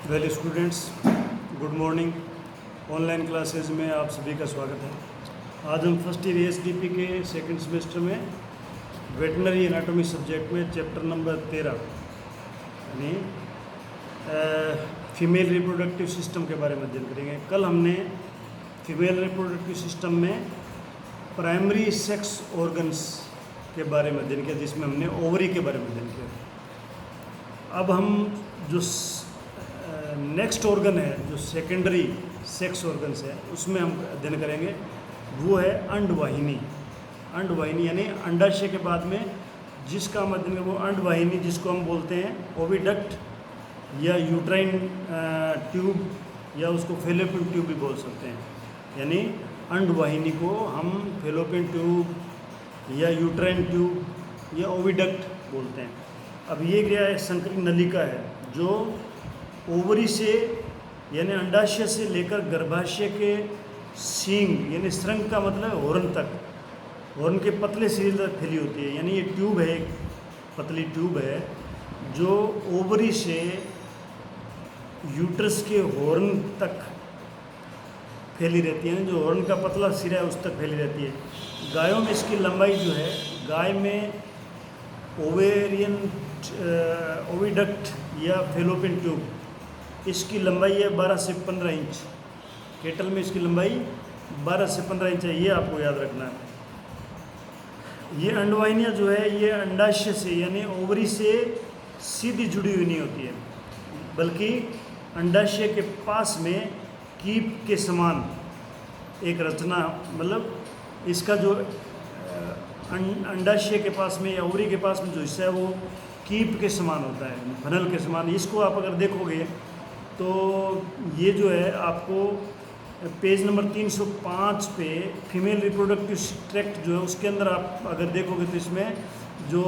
Well students, good morning. Online classes में आप सभी का स्वागत है। आज हम फर्स्ट ईयर एसडीपी के सेकंड सेमेस्टर में वेटनरी एनाटॉमी सब्जेक्ट में चैप्टर नंबर 13 यानी फीमेल रिप्रोडक्टिव सिस्टम के बारे में अध्ययन करेंगे। कल हमने फीमेल रिप्रोडक्टिव सिस्टम में प्राइमरी सेक्स ऑर्गन्स के बारे में अध्ययन किया, जिसमें हमने ओवरी के बारे में अध्ययन किया। अब हम जो नेक्स्ट ऑर्गन है, जो सेकेंडरी सेक्स ऑर्गन्स है, उसमें हम अध्ययन करेंगे। वो है अंडवाहिनी। अंडवाहिनी यानी अंडाशय के बाद में जिसका हम अध्ययन करेंगे वो अंडवाहिनी, जिसको हम बोलते हैं ओविडक्ट या यूट्राइन ट्यूब या उसको फेलोपियन ट्यूब भी बोल सकते हैं। यानी अंडवाहिनी को हम फेलोपियन ट्यूब या यूट्राइन ट्यूब या ओविडक्ट बोलते हैं। अब ये क्या है, संकरी नलिका है जो ओवरी से यानी अंडाशय से लेकर गर्भाशय के सींग यानी श्रृंग का मतलब हॉर्न तक, हॉर्न के पतले शरीर तक फैली होती है। यानी ये ट्यूब है, एक पतली ट्यूब है जो ओवरी से यूट्रस के हॉर्न तक फैली रहती है। जो हॉर्न का पतला सिरा है उस तक फैली रहती है। गायों में इसकी लंबाई जो है, गाय में ओवेरियन ओविडक्ट या फेलोपियन ट्यूब, इसकी लंबाई है 12 से 15 इंच। केटल में इसकी लंबाई 12 से 15 इंच है, ये आपको याद रखना है। ये अंडवाहिनियाँ जो है ये अंडाशय से यानी ओवरी से सीधी जुड़ी हुई नहीं होती है, बल्कि अंडाशय के पास में कीप के समान एक रचना, मतलब इसका जो अंडाशय के पास में या ओवरी के पास में जो हिस्सा है वो कीप के समान होता है, फनल के समान। इसको आप अगर देखोगे तो ये जो है आपको पेज नंबर 305 पे फीमेल रिप्रोडक्टिव ट्रैक्ट जो है उसके अंदर आप अगर देखोगे तो इसमें जो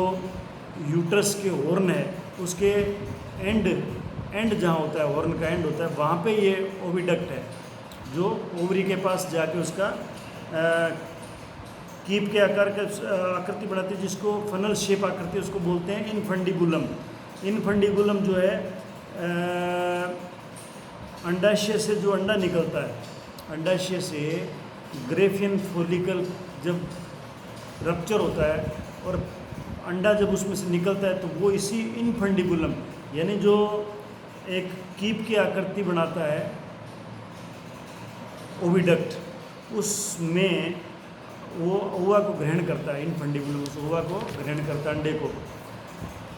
यूट्रस के हॉर्न है उसके एंड जहाँ होता है, हॉर्न का एंड होता है, वहाँ पे ये ओविडक्ट है जो ओवरी के पास जाके उसका कीप के आकार का आकृति बनाती है, जिसको फनल शेप आकृति उसको बोलते हैं इनफंडिबुलम। इनफंडिबुलम जो है अंडाशय से जो अंडा निकलता है, अंडाशय से ग्रेफियन फॉलिकल जब रप्चर होता है और अंडा जब उसमें से निकलता है तो वो इसी इनफंडिबुलम यानी जो एक कीप की आकृति बनाता है ओविडक्ट, उसमें वो ओवा को ग्रहण करता है। इनफंडिबुलम उस ओवा को ग्रहण करता है, अंडे को।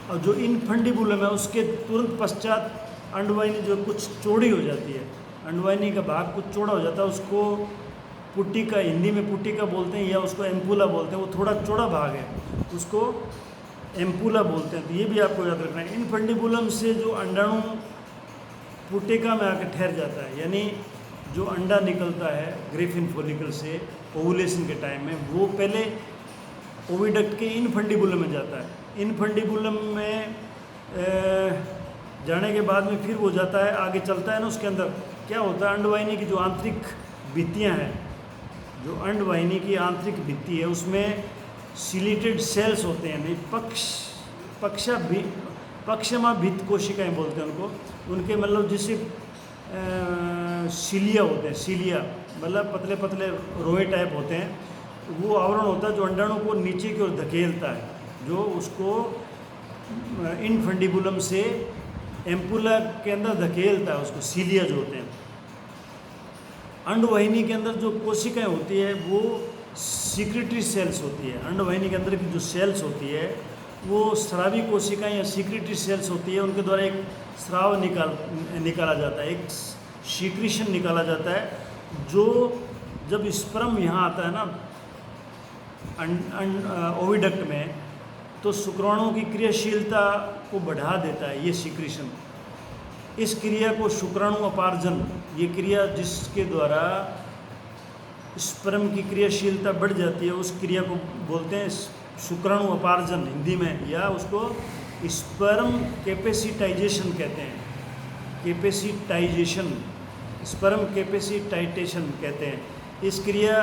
और जो इनफंडिबुलम है उसके तुरंत पश्चात अंडवाहिनी जो कुछ चौड़ी हो जाती है, अंडवाहिनी का भाग कुछ चौड़ा हो जाता है, उसको पुट्टिका, हिंदी में पुट्टिका बोलते हैं या उसको एम्पुला बोलते हैं। वो थोड़ा चौड़ा भाग है, उसको एम्पुला बोलते हैं। तो ये भी आपको याद रखना है। इनफंडिबुलम से जो अंडाणु पुट्टिका में आकर ठहर जाता है, यानी जो अंडा निकलता है ग्रेफिन फॉलिकल से ओवुलेशन के टाइम में, वो पहले ओविडक्ट के इनफंडिबुलम में जाता है। इनफंडिबुलम में जाने के बाद में फिर वो जाता है, आगे चलता है ना, उसके अंदर क्या होता है, अंडवाहिनी की जो आंतरिक भित्तियाँ हैं, जो अंडवाहिनी की आंतरिक भित्ति है उसमें सिलिटेड सेल्स होते हैं, नहीं पक्षमा भित्त कोशिकाएँ बोलते हैं उनको। उनके मतलब जैसे सीलिया होते हैं, सीलिया मतलब पतले पतले रोए टाइप होते हैं, वो आवरण होता है जो अंडाणु को नीचे की ओर धकेलता है, जो उसको इनफंडिबुलम से एम्पुला के अंदर धकेलता है, उसको सीलिया जो होते हैं। अंडवाहिनी के अंदर जो कोशिकाएं होती है वो सीक्रेटरी सेल्स होती है। अंडवाहिनी के अंदर की जो सेल्स होती है वो स्रावी कोशिकाएं या सीक्रेटरी सेल्स होती है। उनके द्वारा एक स्राव निकाला जाता है, एक सीक्रेशन निकाला जाता है, जो जब स्पर्म यहाँ आता है ना ओविडक्ट में, तो शुक्राणुओं की क्रियाशीलता को बढ़ा देता है ये सीक्रेशन। इस क्रिया को शुक्राणु अपार्जन, ये क्रिया जिसके द्वारा स्पर्म की क्रियाशीलता बढ़ जाती है, उस क्रिया को बोलते हैं शुक्राणु अपार्जन हिंदी में, या उसको स्पर्म कैपेसिटाइजेशन कहते हैं। कैपेसिटाइजेशन, स्पर्म कैपेसिटाइजेशन कहते हैं। इस क्रिया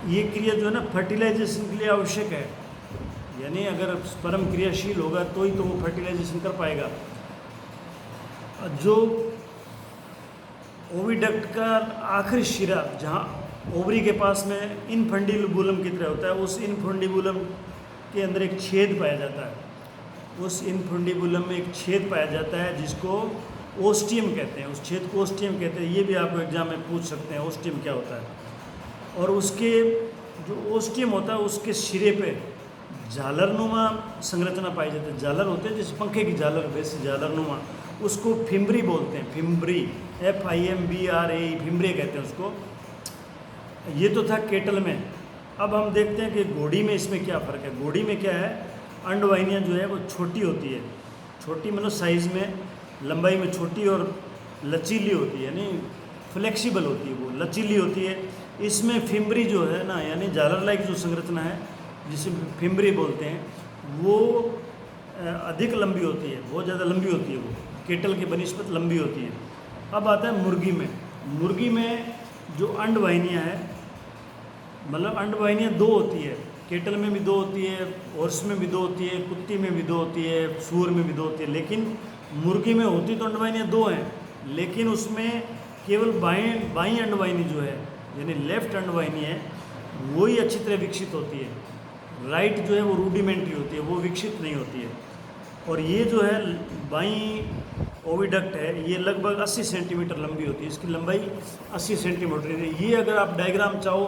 ये क्रिया जो है ना फर्टिलाइजेशन के लिए आवश्यक है। यानी अगर स्पर्म क्रियाशील होगा तो ही तो वो फर्टिलाइजेशन कर पाएगा। जो ओविडक्ट का आखिरी शिरा जहाँ ओवरी के पास में इनफंडिबुलम की तरह होता है, उस इनफंडिबुलम के अंदर एक छेद पाया जाता है। उस इनफंडिबुलम में एक छेद पाया जाता है जिसको ओस्टियम कहते हैं। उस छेद को ओस्टियम कहते हैं। ये भी आपको एग्जाम में पूछ सकते हैं ओस्टियम क्या होता है। और उसके जो ओस्टियम होता है उसके सिरे पे झालरनुमा संरचना पाई जाती है। झालर होते हैं जैसे पंखे की झालर, वैसे झालरनुमा, उसको फिम्बरी बोलते हैं। फिम्बरी, FIMBRAE, फिम्बरे कहते हैं उसको। ये तो था केटल में। अब हम देखते हैं कि घोड़ी में इसमें क्या फ़र्क है। घोड़ी में क्या है, अंडवाहिनियाँ जो है वो छोटी होती है। छोटी मतलब साइज़ में, लंबाई में छोटी और लचीली होती है, यानी फ्लेक्सिबल होती है, वो लचीली होती है। इसमें फिम्बरी जो है ना, यानी झालर लाइक जो संरचना है जिसे फिम्बरी बोलते हैं, वो अधिक लंबी होती है, बहुत ज़्यादा लंबी होती है। वो केटल के बनिस्बत लंबी होती है। अब आता है मुर्गी में। मुर्गी में जो अंडवाहिनियाँ हैं, मतलब अंडवाहिनियाँ दो होती है। केटल में भी दो होती है, हॉर्स में भी दो होती है, कुत्ती में भी दो होती है, सूअर में भी दो होती है। लेकिन मुर्गी में होती तो अंडवाहिनियाँ दो हैं, लेकिन उसमें केवल बाईं अंडवाहिनी जो है, यानी लेफ्ट अंडवाहिनी है, वही अच्छी तरह विकसित होती है। राइट जो है वो रूडिमेंट्री होती है, वो विकसित नहीं होती है। और ये जो है बाईं ओविडक्ट है, ये लगभग 80 सेंटीमीटर लंबी होती है। इसकी लंबाई 80 सेंटीमीटर है। ये अगर आप डायग्राम चाहो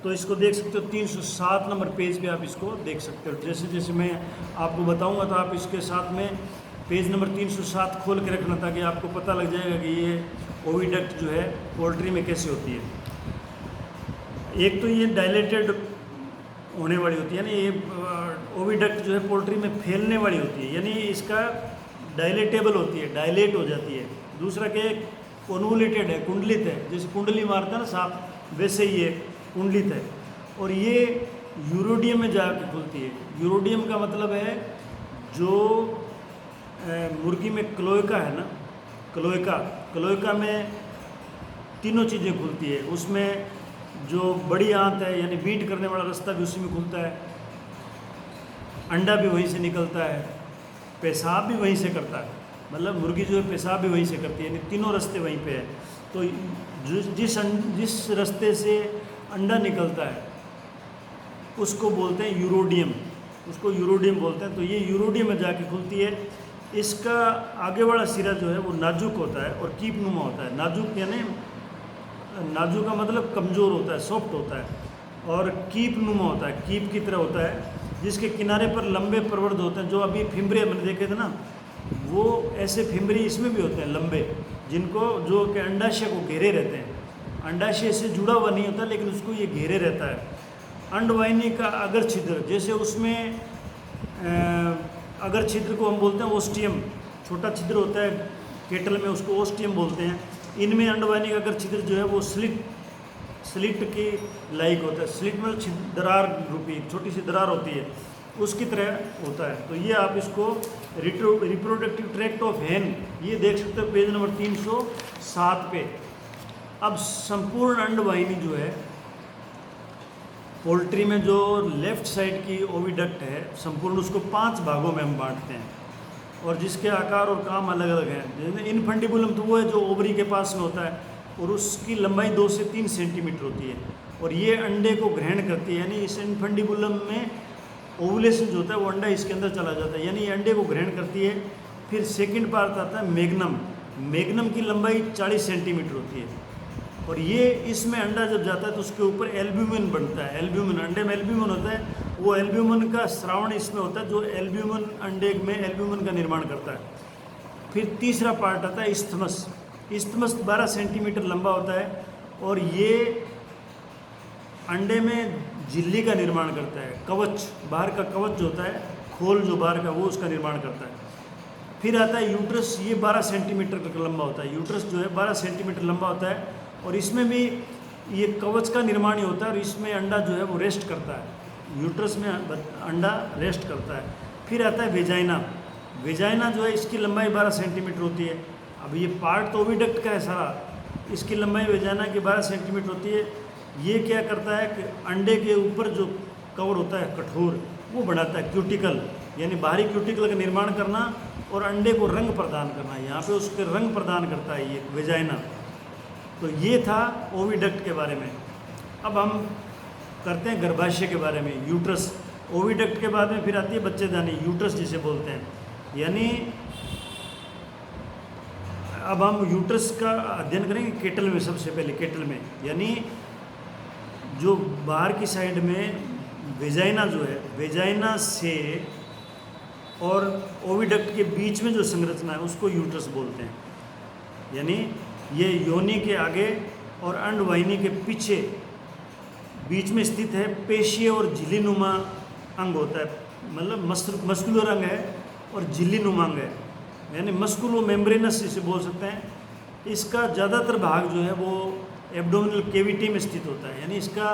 तो इसको देख सकते हो, 307 नंबर पेज पे आप इसको देख सकते हो। जैसे जैसे मैं आपको बताऊंगा तो आप इसके साथ में पेज नंबर 307 खोल के रखना, ताकि आपको पता लग जाएगा कि ये ओविडक्ट जो है पोल्ट्री में कैसे होती है। एक तो ये डायलेटेड होने वाली होती है ना, ये ओविडक्ट जो है पोल्ट्री में फैलने वाली होती है, यानी इसका डायलेटेबल होती है, डायलेट हो जाती है। दूसरा क्या है, कोन्वोल्यूटेड है, कुंडलित है। जैसे कुंडली मारता है ना सांप, वैसे ये कुंडलित है। और ये यूरोडियम में जाकर खुलती है। यूरोडियम का मतलब है जो मुर्गी में क्लोएका है ना, क्लोएका में तीनों चीज़ें खुलती है। उसमें जो बड़ी आंत है, यानी बीट करने वाला रास्ता भी उसी में खुलता है, अंडा भी वहीं से निकलता है, पेशाब भी वहीं से करता है। मतलब मुर्गी जो है पेशाब भी वहीं से करती है, यानी तीनों रास्ते वहीं पे है। तो जिस रास्ते से अंडा निकलता है उसको बोलते हैं यूरोडियम, उसको यूरोडियम बोलते हैं। तो ये यूरोडियम में जाके खुलती है। इसका आगे वाला सिरा जो है वो नाजुक होता है और कीपनुमा होता है। नाजुक यानी नाजुक का मतलब कमज़ोर होता है, सॉफ्ट होता है, और कीपनुमा होता है, कीप की तरह होता है, जिसके किनारे पर लंबे प्रवर्ध होते हैं। जो अभी फिम्बरे मैंने देखे थे ना, वो ऐसे फिम्बरी इसमें भी होते हैं लंबे, जिनको जो कि अंडाशय को घेरे रहते हैं। अंडाशय से जुड़ा हुआ नहीं होता, लेकिन उसको ये घेरे रहता है। अंडवाहिनी का अगर छिद्र, जैसे उसमें अगर छिद्र को हम बोलते हैं ओस्टियम, छोटा छिद्र होता है केटल में, उसको ओस्टियम बोलते हैं। इनमें अंडवाहिनी का अगर छिद्र जो है वो स्लिट की लाइक होता है। स्लिट में दरार रूपी छोटी सी दरार होती है, उसकी तरह होता है। तो ये आप इसको रिप्रोडक्टिव ट्रैक्ट ऑफ हेन, ये देख सकते हो पेज नंबर 307 पे। अब संपूर्ण अंडवाहिनी जो है पोल्ट्री में, जो लेफ्ट साइड की ओविडक्ट है संपूर्ण, उसको 5 भागों में हम बांटते हैं, और जिसके आकार और काम अलग अलग हैं। जैसे इनफंडिबुलम तो वो है जो ओवरी के पास में होता है, और उसकी लंबाई 2 से 3 सेंटीमीटर होती है, और ये अंडे को ग्रहण करती है। यानी इस इनफंडिबुलम में ओवुलेशन जो होता है वो अंडा इसके अंदर चला जाता है, यानी ये अंडे को ग्रहण करती है। फिर सेकंड पार्ट आता है मैग्नम। मैग्नम की लंबाई 40 सेंटीमीटर होती है, और ये इसमें अंडा जब जाता है तो उसके ऊपर एल्ब्यूमिन बनता है। एल्ब्यूमिन, अंडे में एल्ब्यूमिन होता है, वो एल्ब्यूमिन का स्रावण इसमें होता है, जो एल्ब्यूमिन अंडे में एल्ब्यूमिन का निर्माण करता है। फिर तीसरा पार्ट आता है इस्थमस। इस्थमस 12 सेंटीमीटर लंबा होता है, और ये अंडे में झिल्ली का निर्माण करता है। कवच, बाहर का कवच जो होता है, खोल जो बाहर का, वो उसका निर्माण करता है। फिर आता है यूट्रस, ये 12 सेंटीमीटर का लंबा होता है। यूट्रस जो है 12 सेंटीमीटर लंबा होता है, और इसमें भी ये कवच का निर्माण ही होता है, और इसमें अंडा जो है वो रेस्ट करता है। यूट्रस में अंडा रेस्ट करता है। फिर आता है वेजाइना। वेजाइना जो है इसकी लंबाई 12 सेंटीमीटर होती है। अब ये पार्ट तो ओविडक्ट का है सारा, इसकी लंबाई वेजाइना की 12 सेंटीमीटर होती है। ये क्या करता है कि अंडे के ऊपर जो कवर होता है कठोर, वो बनाता है क्यूटिकल, यानी बाहरी क्यूटिकल का निर्माण करना, और अंडे को रंग प्रदान करना, यहाँ पे उसके रंग प्रदान करता है ये वेजाइना। तो ये था ओविडक्ट के बारे में। अब हम करते हैं गर्भाशय के बारे में, यूट्रस। ओविडक्ट के बाद में फिर आती है बच्चेदानी, यूट्रस जिसे बोलते हैं। यानी अब हम यूट्रस का अध्ययन करेंगे केटल में, सबसे पहले केटल में, यानी जो बाहर की साइड में वेजाइना जो है, वेजाइना से और ओविडक्ट के बीच में जो संरचना है उसको यूट्रस बोलते हैं। यानी ये योनि के आगे और अंडवाहिनी के पीछे बीच में स्थित है, पेशीय और झिल्लीनुमा अंग होता है, मतलब मस्कुलर अंग है और झिल्लीनुमा अंग है, यानी मस्कुलो मेम्ब्रेनस इसे बोल सकते हैं। इसका ज़्यादातर भाग जो है वो एब्डोमिनल केविटी में स्थित होता है, यानी इसका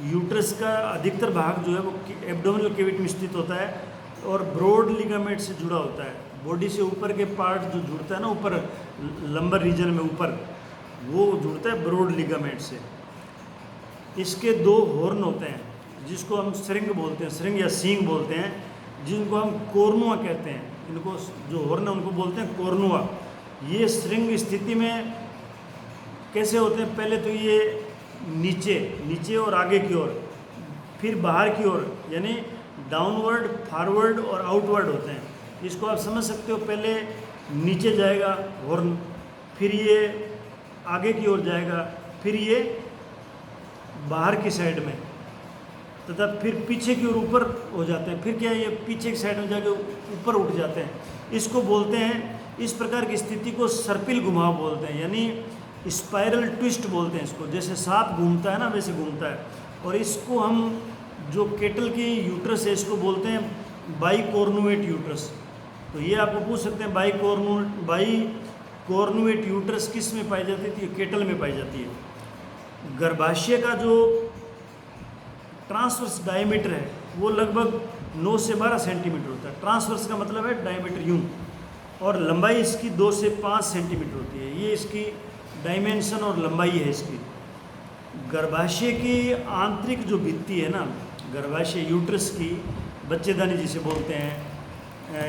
यूट्रस का अधिकतर भाग जो है वो एब्डोमिनल केविटी में स्थित होता है और ब्रॉड लिगामेंट से जुड़ा होता है। बॉडी से ऊपर के पार्ट जो जुड़ता है ना, ऊपर लंबर रीजन में ऊपर, वो जुड़ता है ब्रॉड लिगामेंट से। इसके दो हॉर्न होते हैं जिसको हम श्रिंग बोलते हैं, श्रिंग या सींग बोलते हैं, जिनको हम कोर्नुआ कहते हैं। इनको जो हॉर्न है उनको बोलते हैं कोर्नुआ। ये श्रिंग स्थिति में कैसे होते हैं, पहले तो ये नीचे और आगे की ओर, फिर बाहर की ओर, यानी डाउनवर्ड, फॉरवर्ड और आउटवर्ड होते हैं। इसको आप समझ सकते हो, पहले नीचे जाएगा हॉर्न, फिर ये आगे की ओर जाएगा, फिर ये बाहर की साइड में, तथा फिर पीछे की ओर ऊपर हो जाते हैं। फिर क्या ये पीछे की साइड में जाके ऊपर उठ जाते हैं। इसको बोलते हैं, इस प्रकार की स्थिति को सर्पिल घुमाव बोलते हैं, यानी स्पाइरल ट्विस्ट बोलते हैं इसको। जैसे सांप घूमता है ना, वैसे घूमता है। और इसको हम जो केटल की यूट्रस है इसको बोलते हैं बाइकोर्नुएट यूट्रस। तो ये आपको पूछ सकते हैं बाइकोर्नुएट यूट्रस किस में पाई जाती है? केटल में पाई जाती है। गर्भाशय का जो ट्रांसवर्स डायमीटर है वो लगभग 9 से 12 सेंटीमीटर होता है। ट्रांसवर्स का मतलब है डायमीटर यूं, और लंबाई इसकी 2 से 5 सेंटीमीटर होती है। ये इसकी डायमेंशन और लंबाई है इसकी। गर्भाशय की आंतरिक जो भित्ति है ना, गर्भाशय यूट्रस की बच्चेदानी जिसे बोलते हैं,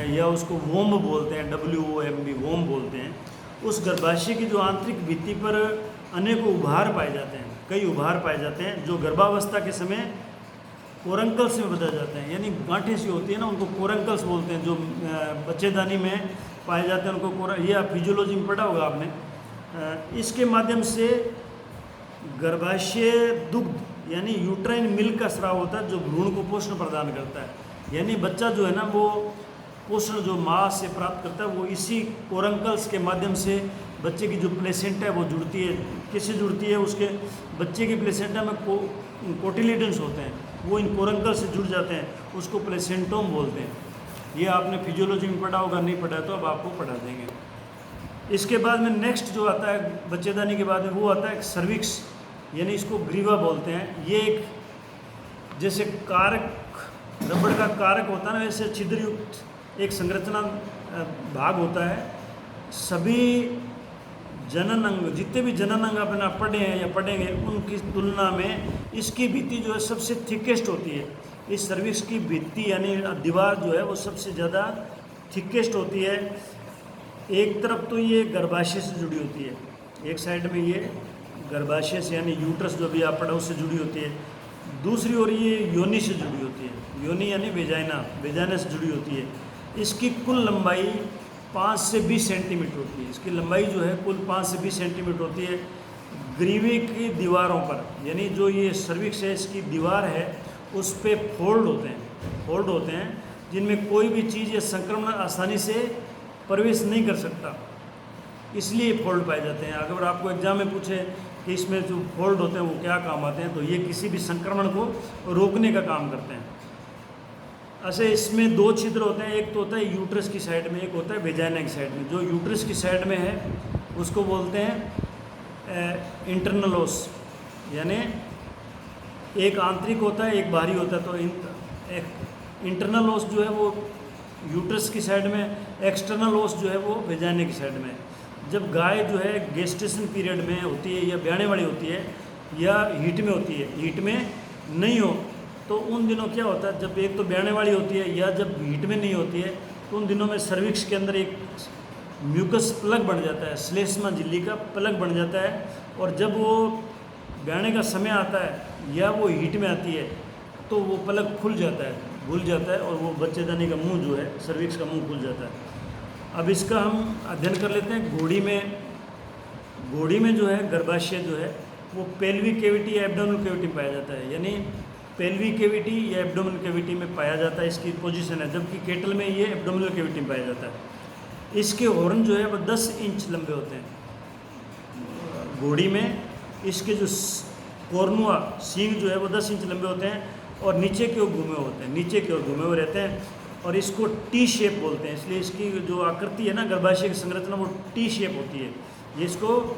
या उसको वोम बोलते हैं, WOMB वोम बोलते हैं। उस गर्भाशय की जो आंतरिक भित्ति पर अनेकों उभार पाए जाते हैं, कई उभार पाए जाते हैं, जो गर्भावस्था के समय कोरंकल्स में बदल जाते हैं। यानी गांठें सी होती है ना, उनको कोरंकल्स बोलते हैं। जो बच्चेदानी में पाए जाते हैं उनको ये आप फिजियोलॉजी में पढ़ा होगा आपने। इसके माध्यम से गर्भाशय दुग्ध यानी यूट्राइन मिल्क का स्राव होता है, जो भ्रूण को पोषण प्रदान करता है। यानी बच्चा जो है ना, वो पोषण जो माँ से प्राप्त करता है वो इसी कोरंकल्स के माध्यम से बच्चे की जो प्लेसेंटा है वो जुड़ती है। किससे जुड़ती है? उसके बच्चे की प्लेसेंटा में कोटिलिडन्स होते हैं, वो इन कोरंकल से जुड़ जाते हैं, उसको प्लेसेंटोम बोलते हैं। ये आपने फिजियोलॉजी में पढ़ा होगा, नहीं पढ़ा तो अब आपको पढ़ा देंगे। इसके बाद में नेक्स्ट जो आता है बच्चेदानी के बाद में, वो आता है सर्विक्स, यानी इसको ग्रीवा बोलते हैं। ये एक जैसे कारक, रबड़ का कारक होता है ना, वैसे छिद्रयुक्त एक संरचना भाग होता है। सभी जनन अंग, जितने भी जनन अंग अपना पढ़े हैं या पढ़ेंगे, उनकी तुलना में इसकी भित्ति जो है सबसे थिकेस्ट होती है। इस सर्विक्स की भित्ति यानी दीवार जो है वो सबसे ज़्यादा थिकेस्ट होती है। एक तरफ तो ये गर्भाशय से जुड़ी होती है, एक साइड में ये गर्भाशय से यानी यूट्रस जो भी आप पढ़ा उससे जुड़ी होती है, दूसरी ओर ये योनि से जुड़ी होती है। योनि यानी वेजाइना से जुड़ी होती है। इसकी कुल लंबाई 5 से 20 सेंटीमीटर होती है। इसकी लंबाई जो है कुल 5 से 20 सेंटीमीटर होती है। ग्रीवे की दीवारों पर, यानी जो ये सर्विक्स है इसकी दीवार है, उस पर फोल्ड होते हैं जिनमें कोई भी चीज़ या संक्रमण आसानी से प्रवेश नहीं कर सकता, इसलिए फोल्ड पाए जाते हैं। अगर आपको एग्जाम में पूछे कि इसमें जो फोल्ड होते हैं वो क्या काम आते हैं, तो ये किसी भी संक्रमण को रोकने का काम करते हैं। ऐसे इसमें 2 छिद्र होते हैं, एक तो होता है यूट्रस की साइड में, एक होता है वेजाइना की साइड में। जो यूट्रस की साइड में है उसको बोलते हैं इंटरनल ओस, यानी एक आंतरिक होता है एक बाहरी होता है। तो इंटरनल ओस जो है वो यूट्रस की साइड में, एक्सटर्नल ओस जो है वो वेजाइना की साइड में। जब गाय जो है गेस्टेशन पीरियड में होती है या ब्याने वाली होती है या हीट में होती है, हीट में नहीं हो तो उन दिनों क्या होता है, जब एक तो ब्याने वाली होती है या जब हीट में नहीं होती है तो उन दिनों में सर्विक्स के अंदर एक म्यूकस प्लग बन जाता है, श्लेष्मा झिल्ली का प्लग बन जाता है, और जब वो ब्याने का समय आता है या वो हीट में आती है तो वो प्लग खुल जाता है, घुल जाता है, और वो बच्चेदानी का मुंह जो है, सर्विक्स का मुंह खुल जाता है। अब इसका हम अध्ययन कर लेते हैं। घोड़ी में जो है गर्भाशय जो है वो पेल्विक कैविटी या एब्डोमिनल कैविटी में पाया जाता है, यानी पेल्विक कैविटी या एब्डोमिनल कैविटी में पाया जाता है, इसकी पोजीशन है, जबकि केटल में ये एब्डोमिनल कैविटी में पाया जाता है। इसके हॉर्न जो है वो 10 इंच लंबे होते हैं घोड़ी में। इसके जो कॉर्नुआ सींग जो है वो 10 इंच लंबे होते हैं और नीचे की ओर घूमे होते हैं, नीचे की ओर घूमे हुए रहते हैं, और इसको टी शेप बोलते हैं। इसलिए इसकी जो आकृति है ना, गर्भाशय की संरचना, वो टी शेप होती है। ये इसको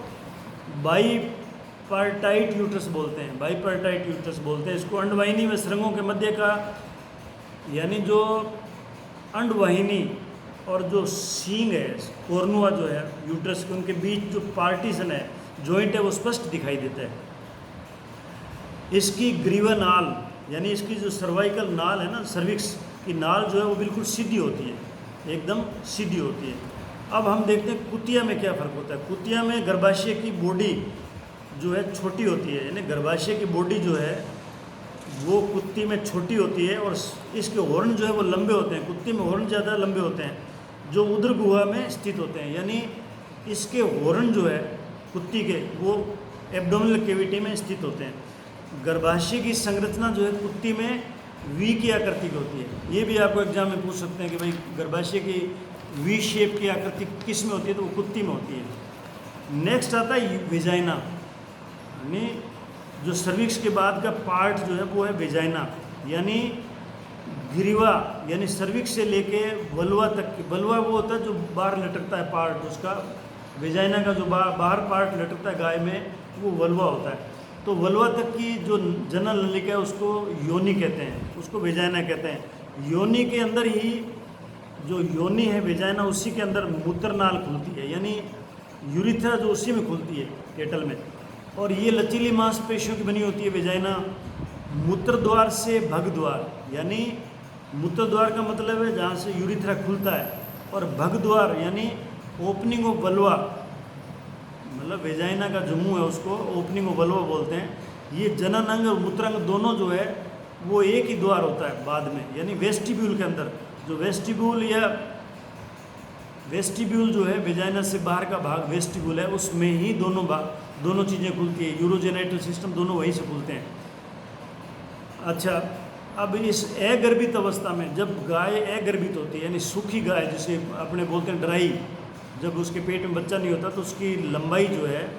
बाईपार्टाइट यूट्रस बोलते हैं, बाईपार्टाइट यूट्रस बोलते हैं इसको। अंडवाहिनी व श्रृंगों के मध्य का, यानी जो अंडवाहिनी और जो सींग है, कॉर्नुआ जो है यूट्रस के, उनके बीच जो पार्टीशन है, जॉइंट है, वो स्पष्ट दिखाई देता है। इसकी ग्रीवा नाल, यानी इसकी जो सर्वाइकल नाल है ना, सर्विक्स की नाल जो है वो बिल्कुल सीधी होती है, एकदम सीधी होती है। अब हम देखते हैं कुतिया में क्या फ़र्क होता है। कुतिया में गर्भाशय की बॉडी जो है छोटी होती है, यानी गर्भाशय की बॉडी जो है वो कुत्ती में छोटी होती है, और इसके हॉर्न जो है वो लंबे होते हैं। कुत्ती में हॉर्न ज़्यादा लंबे होते हैं जो उदर गुहा में स्थित होते हैं, यानी इसके हॉर्न जो है कुत्ती के वो एब्डोमिनल कैविटी में स्थित होते हैं। गर्भाशय की संरचना जो है कुत्ती में वी की आकृति की होती है। ये भी आपको एग्जाम में पूछ सकते हैं कि भाई गर्भाशय की वी शेप की आकृति किस में होती है, तो वो कुत्ती में होती है। नेक्स्ट आता है वेजाइना, यानी जो सर्विक्स के बाद का पार्ट जो है वो है वेजाइना, यानी ग्रीवा, यानी सर्विक्स से लेके वल्वा तक। वल्वा वो होता है जो बाहर लटकता है पार्ट, उसका वेजाइना का जो बाहर पार्ट लटकता है गाय में, वो वल्वा होता है। तो वल्वा तक की जो जनन नलिका है उसको योनि कहते हैं, उसको वेजाइना कहते हैं। योनि के अंदर ही जो योनि है वेजाइना, उसी के अंदर मूत्रनाल खुलती है, यानी यूरिथ्रा जो उसी में खुलती है केटल में, और ये लचीली मांसपेशियों की बनी होती है वेजाइना। मूत्र द्वार से भग द्वार, यानी मूत्र द्वार का मतलब है जहाँ से यूरिथ्रा खुलता है, और भग द्वार यानी ओपनिंग ऑफ वल्वा, मतलब वेजाइना का जो मुंह है उसको ओपनिंग ऑफ वल्वा बोलते हैं। ये जनन अंग और मूत्रांग दोनों जो है वो एक ही द्वार होता है बाद में, यानी वेस्टिब्यूल के अंदर। जो वेस्टिब्यूल जो है वेजाइना से बाहर का भाग वेस्टिब्यूल है, उसमें ही दोनों चीज़ें खुलती है। यूरोजेनाइटल सिस्टम दोनों वहीं से खुलते हैं। अच्छा, अब इस अगर्भित अवस्था में जब गाय अगर्भित होती है, यानी सूखी गाय जिसे अपने बोलते हैं ड्राई, जब उसके पेट में बच्चा नहीं होता तो उसकी लंबाई जो है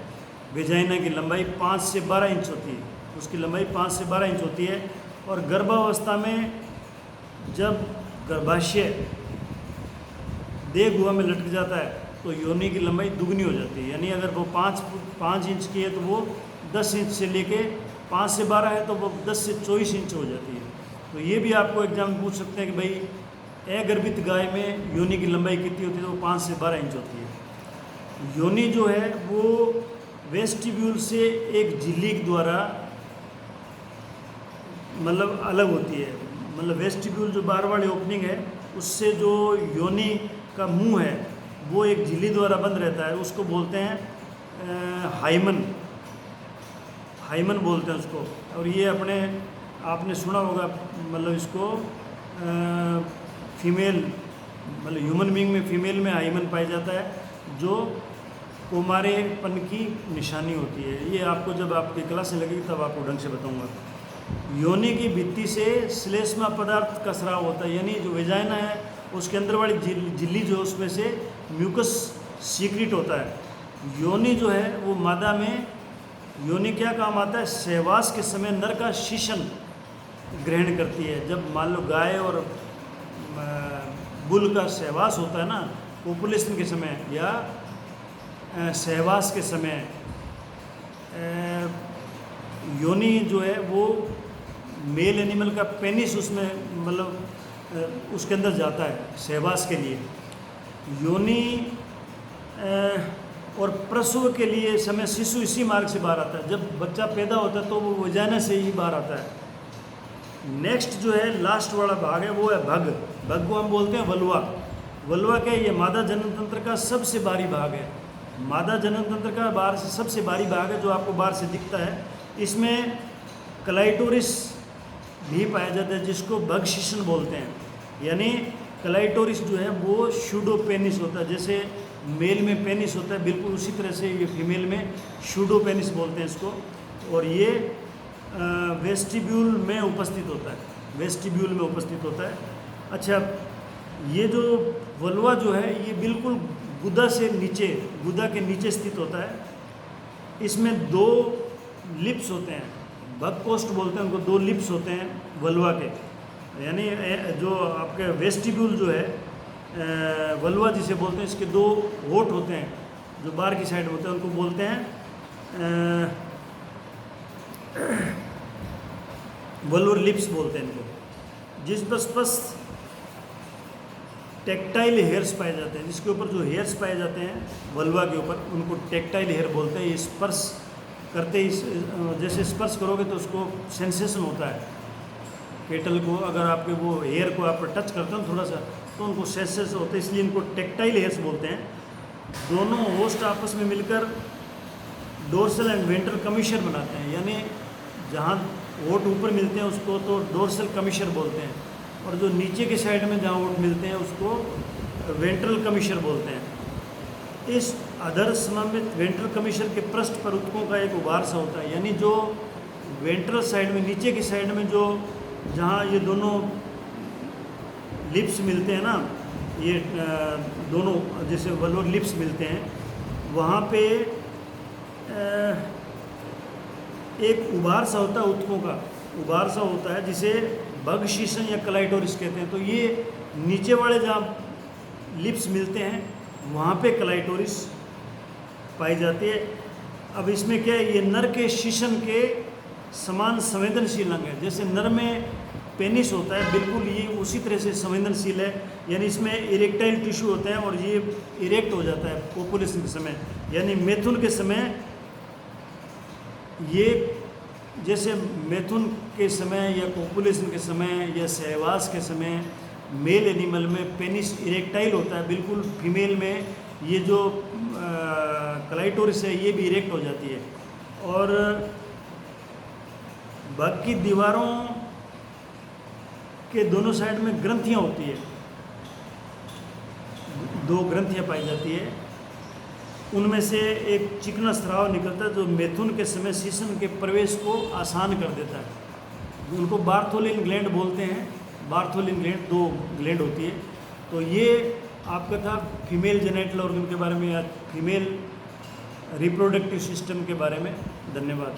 वेजाइना की लंबाई 5 से 12 इंच होती है, उसकी लंबाई 5 से 12 इंच होती है। और गर्भावस्था में जब गर्भाशय देह गुहा में लटक जाता है तो योनि की लंबाई दुगनी हो जाती है, यानी अगर वो 5 इंच की है तो वो 10 इंच से लेके 5 से 12 है तो वो 10 से 24 इंच हो जाती है। तो ये भी आपको एग्जाम में पूछ सकते हैं कि भाई अगर्भित गाय में योनि की लंबाई कितनी होती है, तो वो 5 से 12 इंच होती है। योनि जो है वो वेस्टिब्यूल से एक झिल्ली के द्वारा मतलब अलग होती है, मतलब वेस्टिब्यूल जो बाहर वाली ओपनिंग है उससे जो योनि का मुंह है वो एक झिल्ली द्वारा बंद रहता है, उसको बोलते हैं हाइमन बोलते हैं उसको। और ये आपने सुना होगा, मतलब इसको फीमेल, मतलब ह्यूमन बीइंग में फीमेल में हाइमन पाया जाता है, जो कुमारेपन की निशानी होती है। ये आपको जब आपकी क्लास लगेगी तब आपको ढंग से बताऊंगा। योनि की भित्ति से श्लेष्मा पदार्थ का स्राव होता है, यानी जो वेजाइना है उसके अंदर वाली झिल्ली जो उसमें से म्यूकस सीक्रेट होता है। योनि जो है वो मादा में, योनि क्या काम आता है, सहवास के समय नर का शीशन ग्रहण करती है। जब मान लो गाय और बुल का सहवास होता है ना, पोपुलेशन के समय या सहवास के समय, योनि जो है वो मेल एनिमल का पेनिस उसमें मतलब उसके अंदर जाता है सहवास के लिए। योनि और प्रसव के लिए समय शिशु इसी मार्ग से बाहर आता है, जब बच्चा पैदा होता है तो वो वजाना से ही बाहर आता है। नेक्स्ट जो है लास्ट वाला भाग है वो है भग को हम बोलते हैं वलुआ, वल्वा क्या है, ये मादा जनन तंत्र का सबसे बाहरी भाग है। मादा जनन तंत्र का बाहर से सबसे बाहरी भाग है जो आपको बाहर से दिखता है। इसमें क्लाइटोरिस भी पाया जाता है जिसको बगशीशन बोलते हैं। यानी क्लाइटोरिस जो है वो शूडो पेनिस होता है, जैसे मेल में पेनिस होता है बिल्कुल उसी तरह से ये फीमेल में शूडो पेनिस बोलते हैं इसको। और ये वेस्टिब्यूल में उपस्थित होता है, वेस्टिब्यूल में उपस्थित होता है। अच्छा, ये जो वल्वा जो है ये बिल्कुल गुदा से नीचे, गुदा के नीचे स्थित होता है। इसमें 2 लिप्स होते हैं, बग कोस्ट बोलते हैं उनको, 2 लिप्स होते हैं वल्वा के। यानी जो आपके वेस्टिब्यूल जो है वल्वा जिसे बोलते हैं, इसके 2 होठ होते हैं जो बाहर की साइड होते हैं, उनको बोलते हैं वल्वर लिप्स बोलते हैं इनको। जिस बस टेक्टाइल हेयर्स पाए जाते हैं, जिसके ऊपर जो हेयर्स पाए जाते हैं वल्वा के ऊपर, उनको टेक्टाइल हेयर बोलते हैं। ये स्पर्श करते ही, जैसे स्पर्श करोगे तो उसको सेंसेशन होता है पेटल को, अगर आपके वो हेयर को आप टच करते हो थोड़ा सा तो उनको सेंसेशन होता है, इसलिए इनको टेक्टाइल हेयर्स बोलते हैं। दोनों होस्ट आपस में मिलकर डोर्सल एंड वेंट्रल कमिशर बनाते हैं। यानी जहाँ होठ ऊपर मिलते हैं उसको तो डोर्सल कमिशर बोलते हैं, और जो नीचे के साइड में जहाँ होठ मिलते हैं उसको वेंट्रल कमिशर बोलते हैं। इस अधर सममित वेंट्रल कमिशर के पृष्ठ पर ऊतकों का एक उभार सा होता है। यानी जो वेंट्रल साइड में, नीचे की साइड में जो जहाँ ये दोनों लिप्स मिलते हैं ना, ये दोनों जैसे वल्वर लिप्स मिलते हैं, वहाँ पे एक उभार सा होता है, ऊतकों का उभार सा होता है जिसे बगशीशन या क्लाइटोरिस कहते हैं। तो ये नीचे वाले जहाँ लिप्स मिलते हैं वहाँ पे क्लाइटोरिस पाई जाती है। अब इसमें क्या है, ये नर के शीशन के समान संवेदनशील अंग है। जैसे नर में पेनिस होता है बिल्कुल ये उसी तरह से संवेदनशील है। यानी इसमें इरेक्टाइल टिश्यू होता है और ये इरेक्ट हो जाता है पोपुलेशन के समय, यानी मैथुन के समय। ये जैसे मैथुन के समय या कोपुलेशन के समय या सहवास के समय मेल एनिमल में पेनिस इरेक्टाइल होता है, बिल्कुल फीमेल में ये जो क्लाइटोरिस है ये भी इरेक्ट हो जाती है। और बग की दीवारों के दोनों साइड में ग्रंथियाँ होती है, 2 ग्रंथियाँ पाई जाती है। उनमें से एक चिकना स्राव निकलता है जो मैथुन के समय शीशन के प्रवेश को आसान कर देता है। उनको बार्थोलिन ग्लैंड बोलते हैं। बार्थोलिन ग्लैंड 2 ग्लैंड होती है। तो ये आपका था फीमेल जेनिटल ऑर्गन के बारे में या फीमेल रिप्रोडक्टिव सिस्टम के बारे में। धन्यवाद।